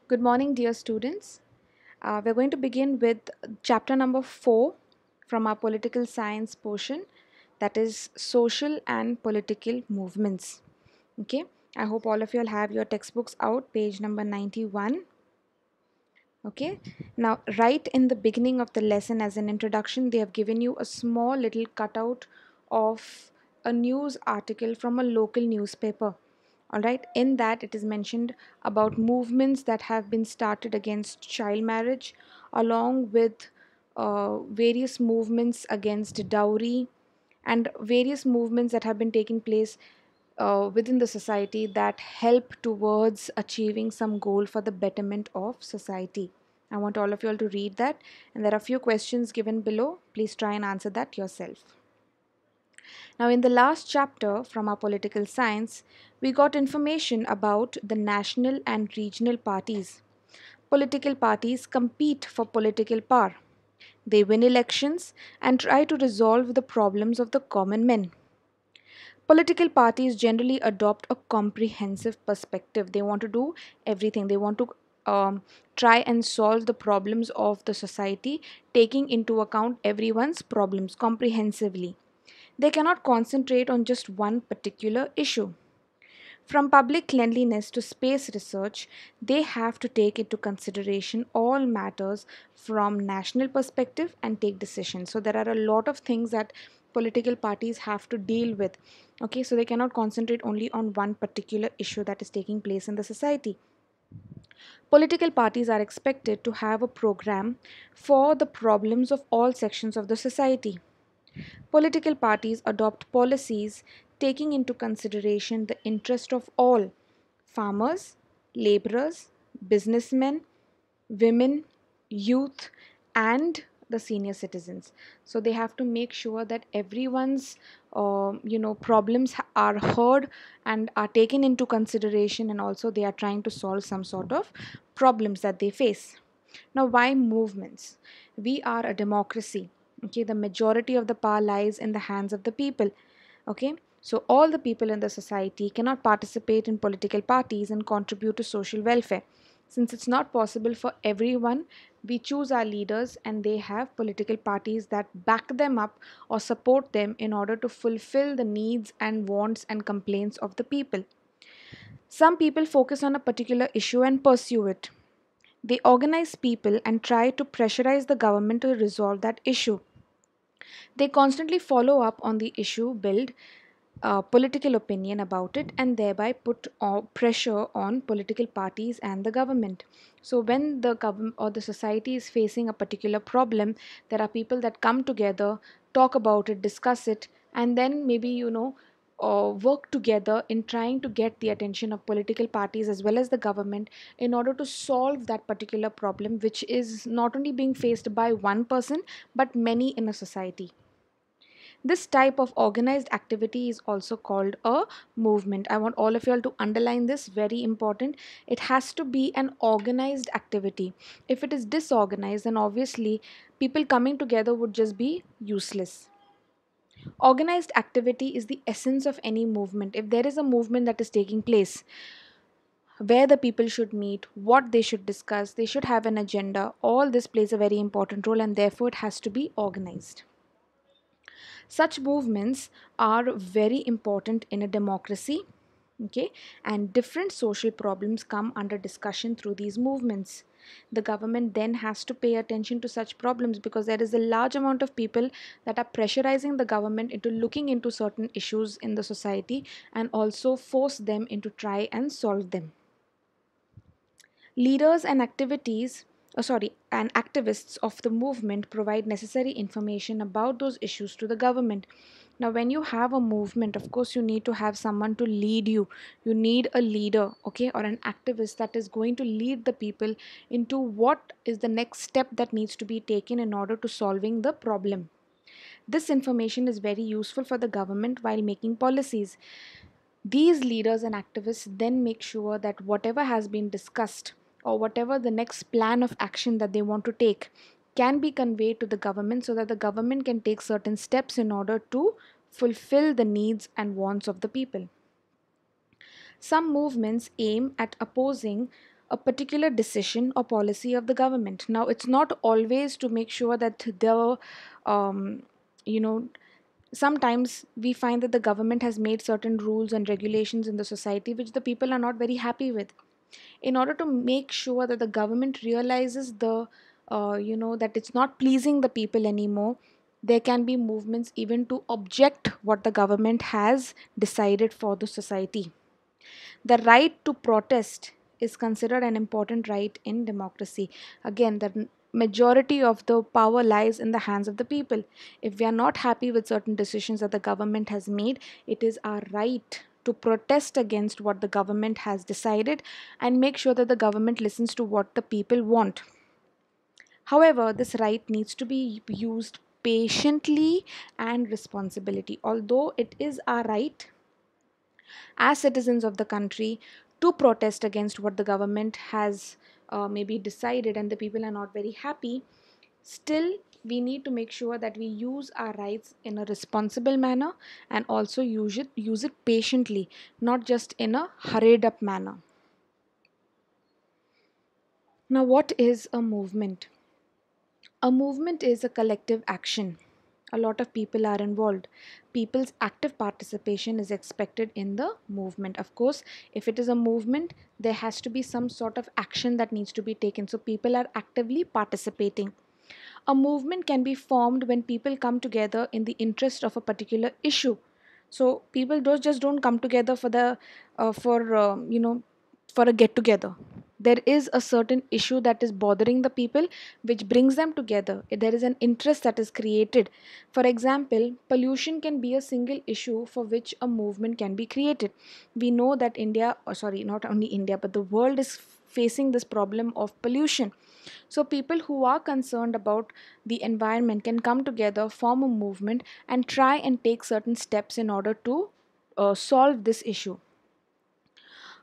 Good morning, dear students. We're going to begin with chapter number 4 from our political science portion, that is social and political movements. Okay, I hope all of you will have your textbooks out, page number 91. Okay, now, right in the beginning of the lesson, as an introduction, they have given you a small little cutout of a news article from a local newspaper. All right, in that it is mentioned about movements that have been started against child marriage, along with various movements against dowry, and various movements that have been taking place within the society that help towards achieving some goal for the betterment of society. I want all of you all to read that, and there are a few questions given below. Please try and answer that yourself. Now, in the last chapter from our political science, we got information about the national and regional parties. Political parties compete for political power. They win elections and try to resolve the problems of the common men. Political parties generally adopt a comprehensive perspective. They want to do everything. They want to try and solve the problems of the society, taking into account everyone's problems comprehensively. They cannot concentrate on just one particular issue. From public cleanliness to space research, they have to take into consideration all matters from national perspective and take decisions. So there are a lot of things that political parties have to deal with. Okay, so they cannot concentrate only on one particular issue that is taking place in the society. Political parties are expected to have a program for the problems of all sections of the society. Political parties adopt policies taking into consideration the interest of all farmers, laborers, businessmen, women, youth, and the senior citizens. So they have to make sure that everyone's problems are heard and are taken into consideration, and also they are trying to solve some sort of problems that they face. Now, why movements? We are a democracy. Okay, the majority of the power lies in the hands of the people. Okay, so all the people in the society cannot participate in political parties and contribute to social welfare. Since it's not possible for everyone, we choose our leaders and they have political parties that back them up or support them in order to fulfill the needs and wants and complaints of the people. Some people focus on a particular issue and pursue it. They organize people and try to pressurize the government to resolve that issue. They constantly follow up on the issue, build political opinion about it, and thereby put pressure on political parties and the government. So, when the government or the society is facing a particular problem, there are people that come together, talk about it, discuss it, and then maybe work together in trying to get the attention of political parties as well as the government in order to solve that particular problem, which is not only being faced by one person but many in a society. This type of organized activity is also called a movement. I want all of you all to underline this, very important. It has to be an organized activity. If it is disorganized, then obviously people coming together would just be useless. Organized activity is the essence of any movement. If there is a movement that is taking place, where the people should meet, what they should discuss, they should have an agenda, all this plays a very important role and therefore it has to be organized. Such movements are very important in a democracy. Okay, and different social problems come under discussion through these movements. The government then has to pay attention to such problems because there is a large amount of people that are pressurizing the government into looking into certain issues in the society and also force them into try and solve them. Leaders and and activists of the movement provide necessary information about those issues to the government. Now, when you have a movement, of course, you need to have someone to lead you. You need a leader, okay, or an activist that is going to lead the people into what is the next step that needs to be taken in order to solving the problem. This information is very useful for the government while making policies. These leaders and activists then make sure that whatever has been discussed or whatever the next plan of action that they want to take can be conveyed to the government so that the government can take certain steps in order to fulfill the needs and wants of the people. Some movements aim at opposing a particular decision or policy of the government. Now, it's not always to make sure that the, um, you know, sometimes we find that the government has made certain rules and regulations in the society which the people are not very happy with. In order to make sure that the government realizes that it's not pleasing the people anymore, there can be movements even to object what the government has decided for the society. The right to protest is considered an important right in democracy. Again, the majority of the power lies in the hands of the people. If we are not happy with certain decisions that the government has made, it is our right to protest against what the government has decided and make sure that the government listens to what the people want. However, this right needs to be used patiently and responsibility. Although it is our right as citizens of the country to protest against what the government has maybe decided and the people are not very happy, still we need to make sure that we use our rights in a responsible manner and also use it patiently, not just in a hurried up manner. Now, what is a movement? A movement is a collective action. A lot of people are involved. People's active participation is expected in the movement. Of course, if it is a movement, there has to be some sort of action that needs to be taken. So, people are actively participating. A movement can be formed when people come together in the interest of a particular issue. So people don't come together for the for for a get together. There is a certain issue that is bothering the people, which brings them together. There is an interest that is created. For example, pollution can be a single issue for which a movement can be created. We know that India, or sorry, not only India, but the world is facing this problem of pollution. So, people who are concerned about the environment can come together, form a movement, and try and take certain steps in order to solve this issue.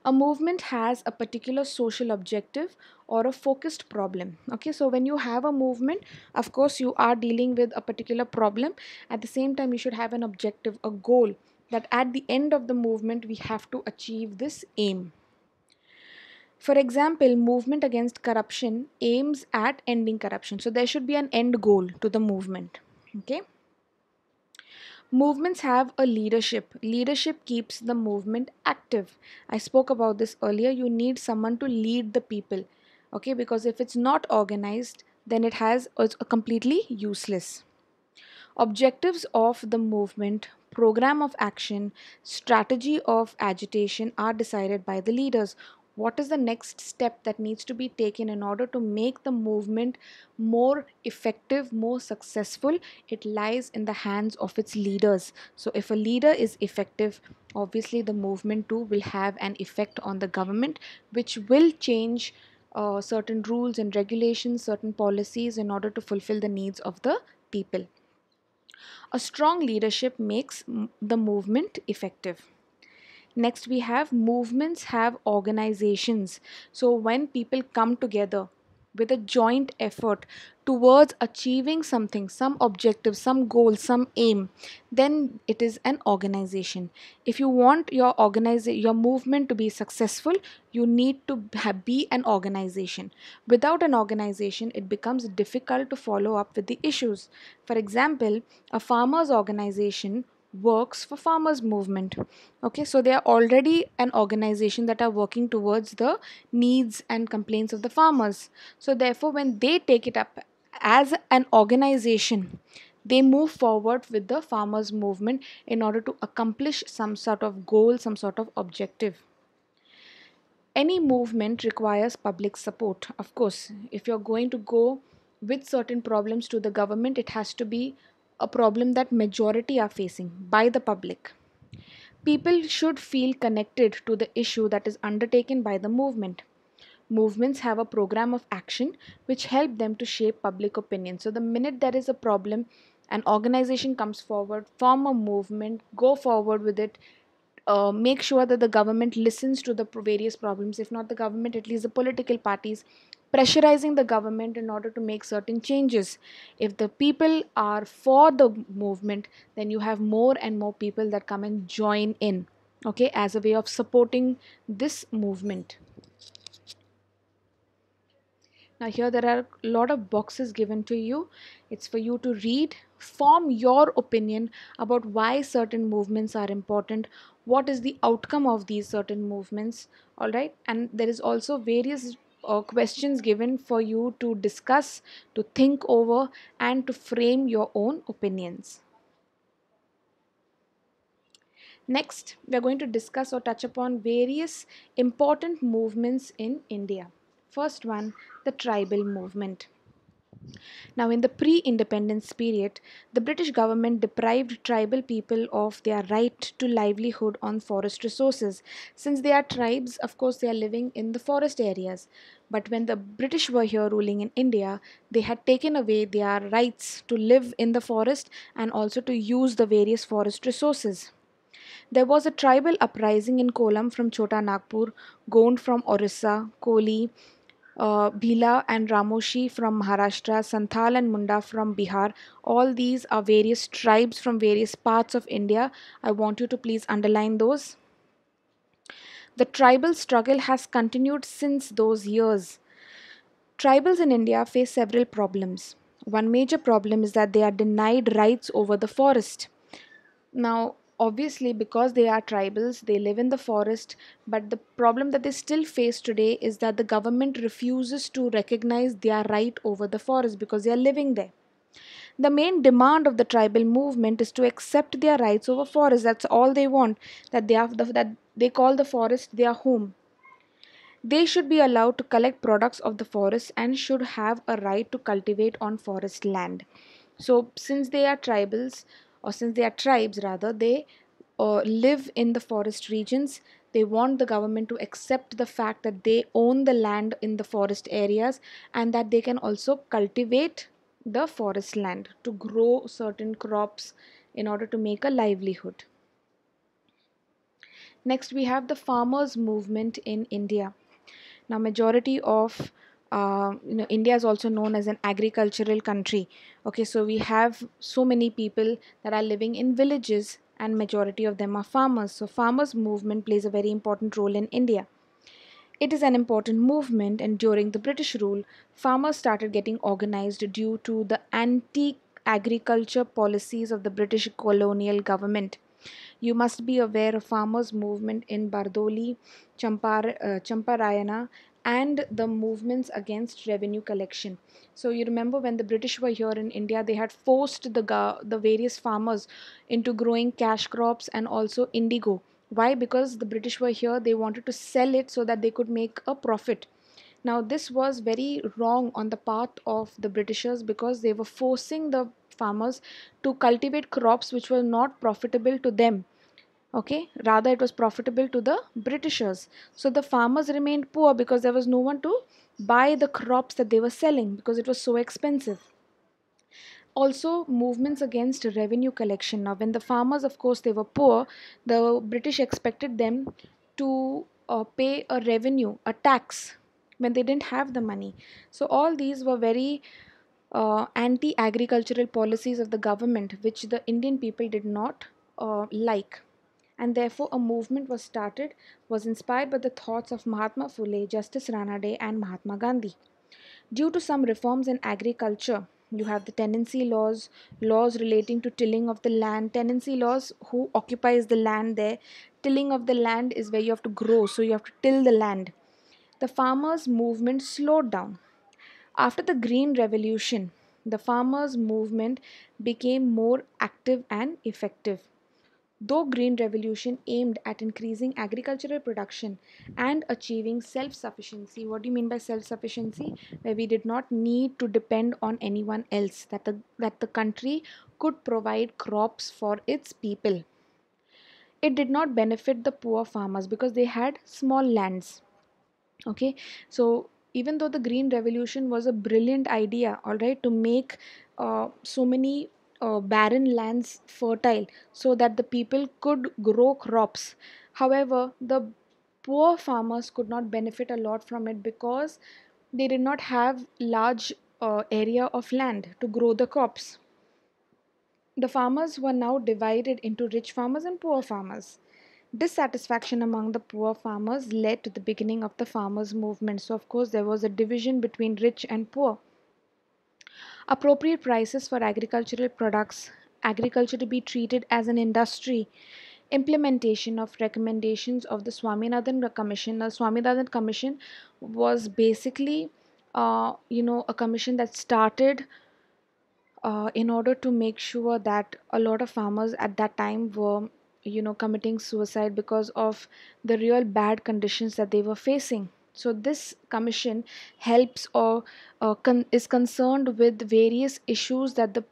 A movement has a particular social objective or a focused problem. Okay, so when you have a movement, of course, you are dealing with a particular problem. At the same time, you should have an objective, a goal that at the end of the movement, we have to achieve this aim. For example, movement against corruption aims at ending corruption. So there should be an end goal to the movement. Okay. Movements have a leadership. Leadership keeps the movement active. I spoke about this earlier. You need someone to lead the people. Okay, because if it's not organized, then it's completely useless. Objectives of the movement, program of action, strategy of agitation are decided by the leaders. What is the next step that needs to be taken in order to make the movement more effective, more successful? It lies in the hands of its leaders. So, if a leader is effective, obviously the movement too will have an effect on the government, which will change certain rules and regulations, certain policies in order to fulfill the needs of the people. A strong leadership makes the movement effective. Next, we have movements have organizations. So, when people come together with a joint effort towards achieving something, some objective, some goal, some aim, then it is an organization. If you want your movement to be successful, you need to be an organization. Without an organization, it becomes difficult to follow up with the issues. For example, a farmers organization works for farmers movement. Okay, so they are already an organization that are working towards the needs and complaints of the farmers. So therefore, when they take it up as an organization, they move forward with the farmers movement in order to accomplish some sort of goal, some sort of objective. Any movement requires public support. Of course, if you're going to go with certain problems to the government, it has to be a problem that majority are facing by the public. People should feel connected to the issue that is undertaken by the movement. Movements have a program of action which help them to shape public opinion. So the minute there is a problem, an organization comes forward, form a movement, go forward with it, make sure that the government listens to the various problems. If not the government, at least the political parties, pressurizing the government in order to make certain changes. If the people are for the movement, then you have more and more people that come and join in, okay, as a way of supporting this movement. Now, here there are a lot of boxes given to you. It's for you to read, form your opinion about why certain movements are important, what is the outcome of these certain movements, all right? And there is also various questions given for you to discuss, to think over, and to frame your own opinions. Next, we are going to discuss or touch upon various important movements in India. First one, the tribal movement. Now, in the pre independence period, the British government deprived tribal people of their right to livelihood on forest resources. Since they are tribes, of course, they are living in the forest areas. But when the British were here ruling in India, they had taken away their rights to live in the forest and also to use the various forest resources. There was a tribal uprising in Kolam from Chota Nagpur, Gond from Orissa, Koli, Bhila and Ramoshi from Maharashtra, Santhal and Munda from Bihar. All these are various tribes from various parts of India. I want you to please underline those. The tribal struggle has continued since those years. Tribals in India face several problems. One major problem is that they are denied rights over the forest. Now, obviously, because they are tribals, they live in the forest, but the problem that they still face today is that the government refuses to recognize their right over the forest because they are living there. The main demand of the tribal movement is to accept their rights over forest. That's all they want. That they call the forest their home. They should be allowed to collect products of the forest and should have a right to cultivate on forest land. So, since they are tribals, or since they are tribes rather, they live in the forest regions. They want the government to accept the fact that they own the land in the forest areas and that they can also cultivate the forest land to grow certain crops in order to make a livelihood. Next, we have the farmers' movement in India. Now, majority of India is also known as an agricultural country. Okay, so we have so many people that are living in villages, and majority of them are farmers. So, farmers movement plays a very important role in India. It is an important movement, and during the British rule, farmers started getting organized due to the anti agriculture policies of the British colonial government. You must be aware of farmers' movement in Bardoli, Champarayana, and the movements against revenue collection. So you remember when the British were here in India, they had forced the various farmers into growing cash crops and also indigo. Why? Because the British were here, they wanted to sell it so that they could make a profit. Now, this was very wrong on the part of the Britishers because they were forcing the farmers to cultivate crops which were not profitable to them. Okay, rather it was profitable to the Britishers. So the farmers remained poor because there was no one to buy the crops that they were selling because it was so expensive. Also, movements against revenue collection. Now, when the farmers, of course, they were poor, the British expected them to pay a revenue, a tax, when they didn't have the money. So, all these were very anti agricultural policies of the government, which the Indian people did not like. And therefore, a movement was started, was inspired by the thoughts of Mahatma Phule, Justice Ranade, and Mahatma Gandhi. Due to some reforms in agriculture, you have the tenancy laws, laws relating to tilling of the land. Tenancy laws, who occupies the land there? Tilling of the land is where you have to grow, so you have to till the land. The farmers' movement slowed down. After the Green Revolution, the farmers' movement became more active and effective. Though Green Revolution aimed at increasing agricultural production and achieving self-sufficiency. What do you mean by self-sufficiency? Where we did not need to depend on anyone else, that the country could provide crops for its people. It did not benefit the poor farmers because they had small lands. Okay, so even though the Green Revolution was a brilliant idea, all right, to make so many barren lands fertile so that the people could grow crops, however the poor farmers could not benefit a lot from it because they did not have large area of land to grow the crops. The farmers were now divided into rich farmers and poor farmers. Dissatisfaction among the poor farmers led to the beginning of the farmers' movement. So, of course, there was a division between rich and poor. Appropriate prices for agricultural products, agriculture to be treated as an industry, implementation of recommendations of the Swaminathan Commission. The Swaminathan Commission was basically, a commission that started in order to make sure that a lot of farmers at that time were committing suicide because of the real bad conditions that they were facing. So this commission helps or is concerned with various issues that the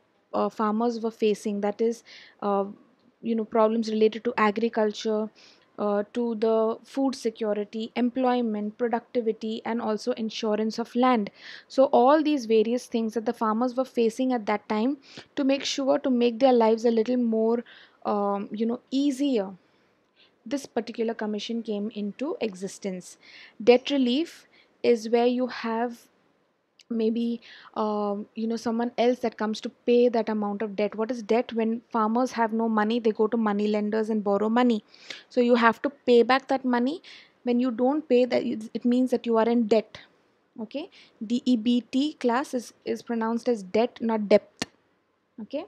farmers were facing, that is uh, problems related to agriculture, to the food security, employment, productivity, and also insurance of land. So all these various things that the farmers were facing at that time, to make sure to make their lives a little more easier, this particular commission came into existence. Debt relief is where you have maybe someone else that comes to pay that amount of debt. What is debt? When farmers have no money, they go to money lenders and borrow money, so you have to pay back that money. When you don't pay that, it means that you are in debt. Okay, DEBT class is pronounced as debt, not depth. Okay,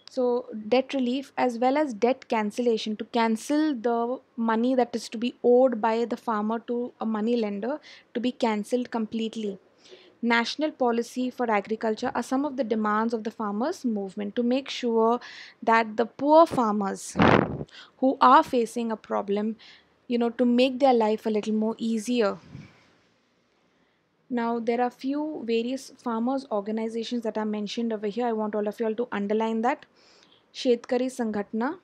so debt relief as well as debt cancellation, to cancel the money that is to be owed by the farmer to a money lender, to be cancelled completely. National policy for agriculture are some of the demands of the farmers movement, to make sure that the poor farmers who are facing a problem, to make their life a little more easier. Now there are few various farmers organizations that are mentioned over here. I want all of you all to underline that. Shetkari Sangatna,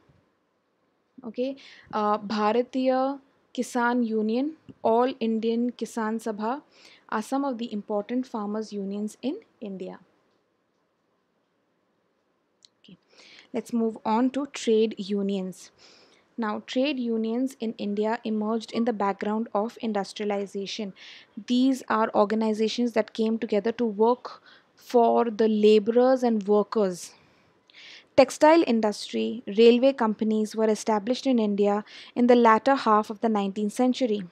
okay, Bharatiya Kisan Union, All Indian Kisan Sabha are some of the important farmers unions in India. Okay. Let's move on to trade unions. Now, trade unions in India emerged in the background of industrialization. These are organizations that came together to work for the laborers and workers. Textile industry, railway companies were established in India in the latter half of the 19th century.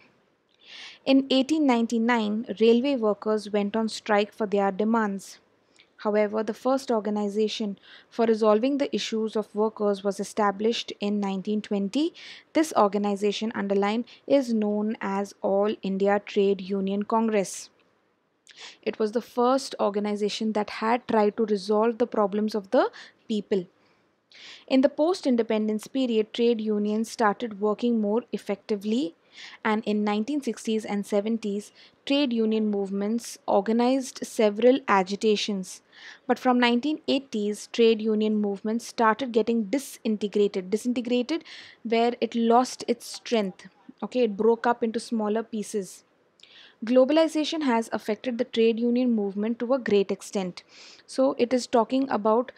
In 1899, railway workers went on strike for their demands. However, the first organization for resolving the issues of workers was established in 1920. This organization, underlined, is known as All India Trade Union Congress. It was the first organization that had tried to resolve the problems of the people. In the post independence period, trade unions started working more effectively, and in 1960s and 70s, trade union movements organized several agitations. But from 1980s, trade union movements started getting disintegrated where it lost its strength. Okay, it broke up into smaller pieces. Globalization has affected the trade union movement to a great extent. So, it is talking about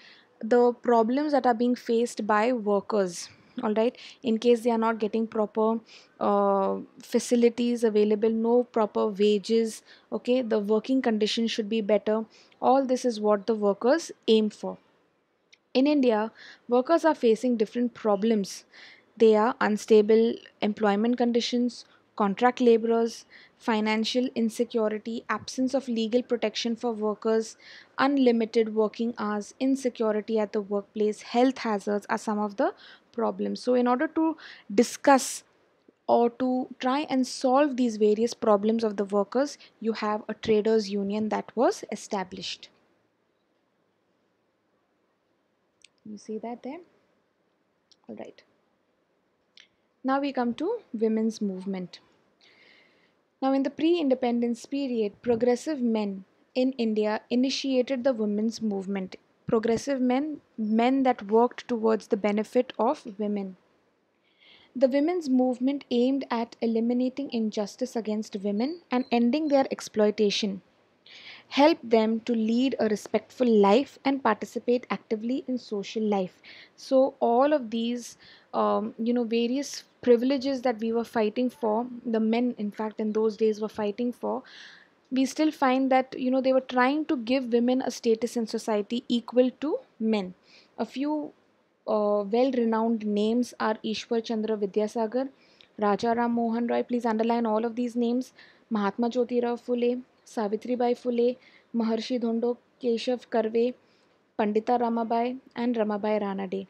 the problems that are being faced by workers. All right, in case they are not getting proper facilities available, no proper wages, okay, the working conditions should be better. All this is what the workers aim for. In India, workers are facing different problems. They are unstable employment conditions, contract laborers, financial insecurity, absence of legal protection for workers, unlimited working hours, insecurity at the workplace, health hazards are some of the problems. So, in order to discuss or to try and solve these various problems of the workers, you have a traders union that was established. You see that there? All right. Now we come to women's movement. Now, in the pre independence period, progressive men in India initiated the women's movement. Progressive men, men that worked towards the benefit of women. The women's movement aimed at eliminating injustice against women and ending their exploitation, help them to lead a respectful life and participate actively in social life. So all of these various privileges that we were fighting for, the men in fact in those days were fighting for, we still find that they were trying to give women a status in society equal to men. A few well-renowned names are Ishwar Chandra Vidyasagar, Raja Ram Mohan Roy. Please underline all of these names. Mahatma Jyotirao Phule, Savitribai Phule, Maharshi Dhondo Keshav Karve, Pandita Ramabai, and Ramabai Ranade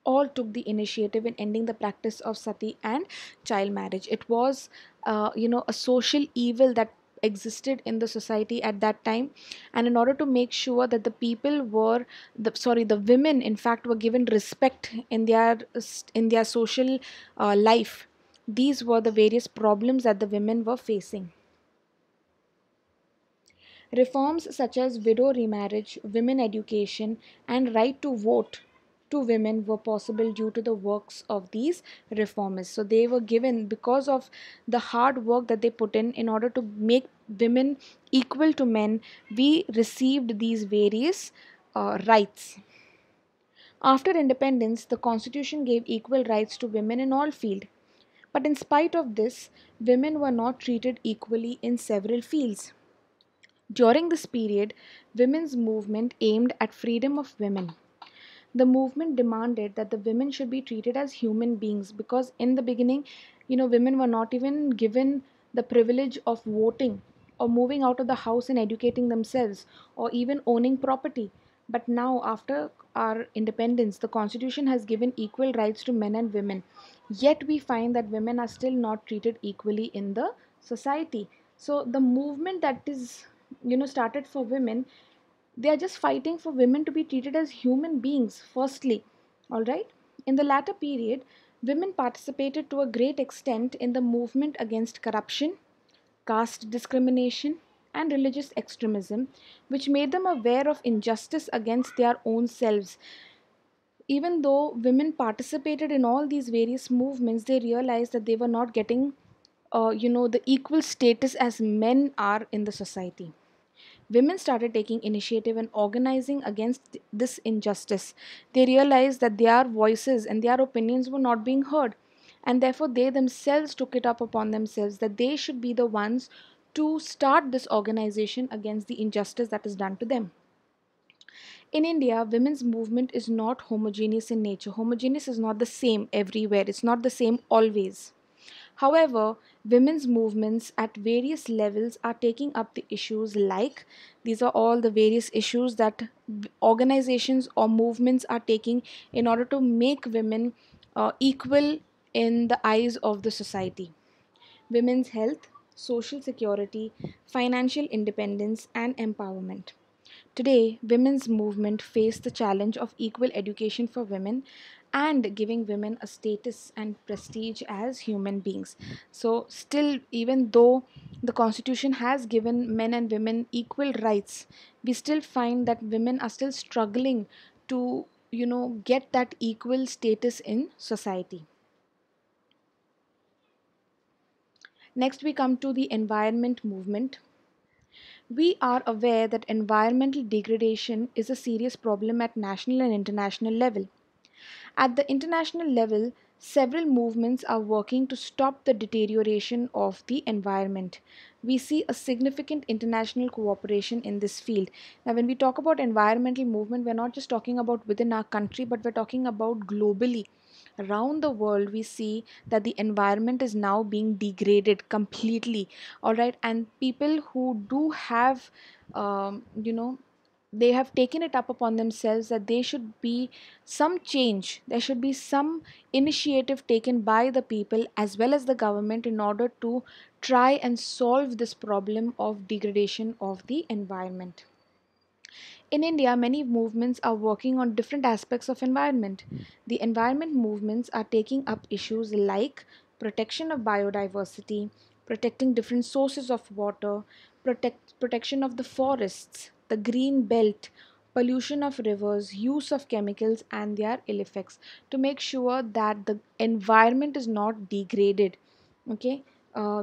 all took the initiative in ending the practice of sati and child marriage. It was, a social evil that existed in the society at that time, and in order to make sure that the people were, the women, in fact, were given respect in their social life. These were the various problems that the women were facing. Reforms such as widow remarriage, women education, and right to vote to women were possible due to the works of these reformists. So they were given, because of the hard work that they put in order to make women equal to men, we received these various rights. After independence, the constitution gave equal rights to women in all fields. But in spite of this, women were not treated equally in several fields. During this period, women's movement aimed at freedom of women. The movement demanded that the women should be treated as human beings, because in the beginning, women were not even given the privilege of voting or moving out of the house and educating themselves or even owning property. But now, after our independence, the constitution has given equal rights to men and women. Yet we find that women are still not treated equally in the society. So the movement that is, started for women, they are just fighting for women to be treated as human beings, firstly. All right. In the latter period, women participated to a great extent in the movement against corruption, caste discrimination, and religious extremism, which made them aware of injustice against their own selves. Even though women participated in all these various movements, they realized that they were not getting, the equal status as men are in the society. Women started taking initiative and organizing against this injustice. They realized that their voices and their opinions were not being heard, and therefore they themselves took it up upon themselves that they should be the ones to start this organization against the injustice that is done to them. In India, women's movement is not homogeneous in nature. Homogeneous is not the same everywhere, it's not the same always. However, women's movements at various levels are taking up the issues like, these are all the various issues that organizations or movements are taking in order to make women equal in the eyes of the society: women's health, social security, financial independence, and empowerment. Today, women's movement face the challenge of equal education for women and giving women a status and prestige as human beings. So, still, even though the constitution has given men and women equal rights, we still find that women are still struggling to, get that equal status in society. Next, we come to the environment movement. We are aware that environmental degradation is a serious problem at national and international level. At the international level, several movements are working to stop the deterioration of the environment. We see a significant international cooperation in this field. Now, when we talk about environmental movement, we're not just talking about within our country, but we're talking about globally. Around the world, we see that the environment is now being degraded completely. All right, and people who do have, they have taken it up upon themselves that there should be some change, there should be some initiative taken by the people as well as the government in order to try and solve this problem of degradation of the environment. In India, many movements are working on different aspects of environment. The environment movements are taking up issues like protection of biodiversity, protecting different sources of water, protection of the forests, the green belt, pollution of rivers, use of chemicals and their ill effects, to make sure that the environment is not degraded. Okay,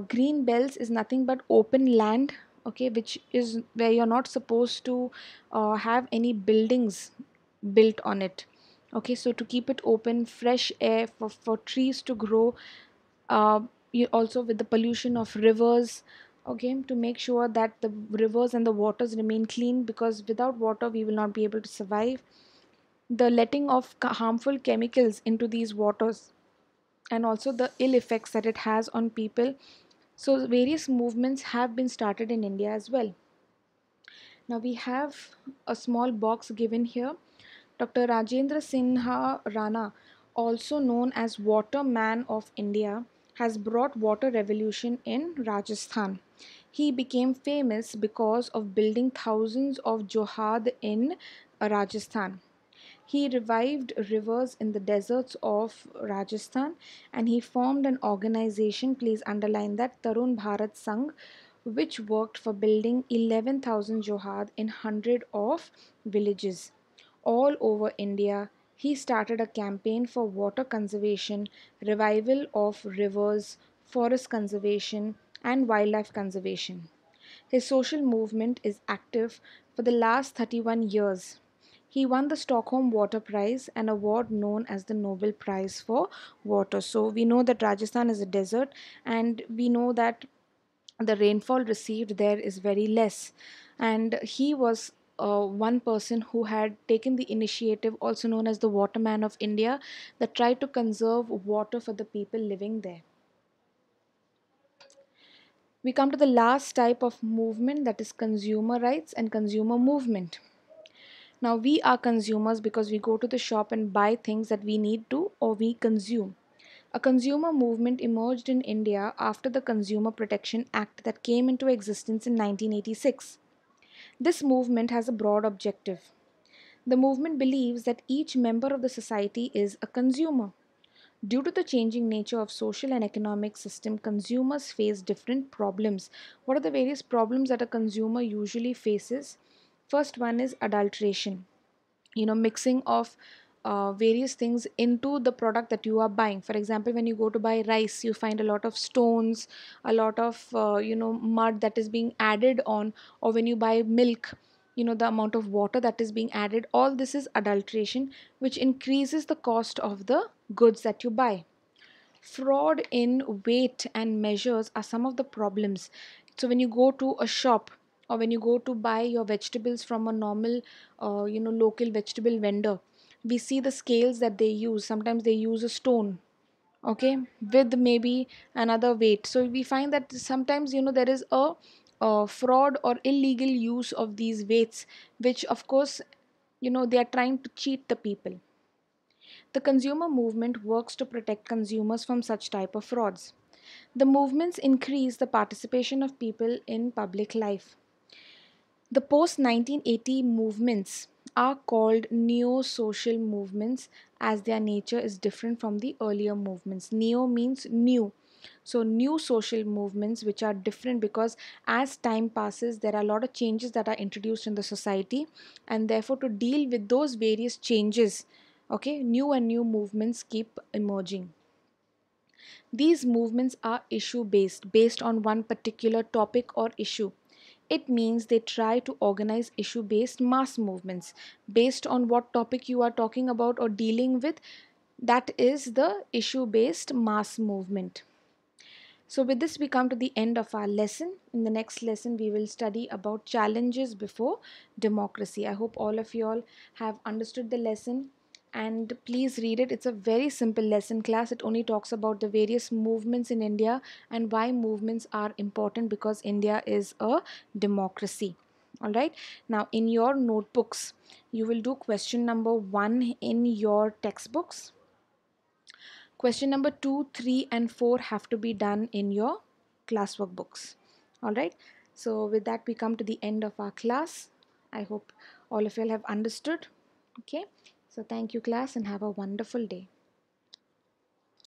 green belts is nothing but open land, okay, which is where you're not supposed to have any buildings built on it. Okay, so to keep it open, fresh air for trees to grow, uh, you also with the pollution of rivers, okay, to make sure that the rivers and the waters remain clean, because without water we will not be able to survive. the letting of harmful chemicals into these waters, and also the ill effects that it has on people. So various movements have been started in India as well. Now we have a small box given here. Dr. Rajendra Sinha Rana, also known as Water Man of India, has brought water revolution in Rajasthan. He became famous because of building thousands of johad in Rajasthan. He revived rivers in the deserts of Rajasthan, and he formed an organization, please underline that, Tarun Bharat Sangh, which worked for building 11,000 johad in 100 of villages all over India. He started a campaign for water conservation, revival of rivers, forest conservation, and wildlife conservation. His social movement is active for the last 31 years. He won the Stockholm Water Prize, an award known as the Nobel Prize for Water. So we know that Rajasthan is a desert, and we know that the rainfall received there is very less. And he was one person who had taken the initiative, also known as the Waterman of India, that tried to conserve water for the people living there. We come to the last type of movement, that is consumer rights and consumer movement. Now, we are consumers because we go to the shop and buy things that we need to or we consume. A consumer movement emerged in India after the Consumer Protection Act that came into existence in 1986. This movement has a broad objective. The movement believes that each member of the society is a consumer. Due to the changing nature of social and economic system, consumers face different problems. What are the various problems that a consumer usually faces? First one is adulteration, mixing of various things into the product that you are buying. For example, when you go to buy rice, you find a lot of stones, a lot of mud that is being added on. Or when you buy milk, the amount of water that is being added, all this is adulteration, which increases the cost of the goods that you buy. Fraud in weight and measures are some of the problems. So when you go to a shop, or when you go to buy your vegetables from a normal local vegetable vendor, we see the scales that they use. Sometimes they use a stone, okay, with maybe another weight. So we find that sometimes there is a fraud or illegal use of these weights, which of course they are trying to cheat the people. The consumer movement works to protect consumers from such type of frauds. The movements increase the participation of people in public life. The post 1980 movements are called neo social movements, as their nature is different from the earlier movements. Neo means new. So, new social movements which are different because as time passes, there are a lot of changes that are introduced in the society, and therefore, to deal with those various changes, okay, new and new movements keep emerging. These movements are issue based, based on one particular topic or issue. It means they try to organize issue based mass movements based on what topic you are talking about or dealing with. That is the issue based mass movement. So, with this, we come to the end of our lesson. In the next lesson, we will study about challenges before democracy. I hope all of you all have understood the lesson, and please read it. It's a very simple lesson, class. It only talks about the various movements in India and why movements are important, because India is a democracy. All right. Now, in your notebooks, you will do question number 1 in your textbooks. Question number 2, 3, and 4 have to be done in your classwork books. All right. So, with that, we come to the end of our class. I hope all of you all have understood. Okay. So, thank you, class, and have a wonderful day.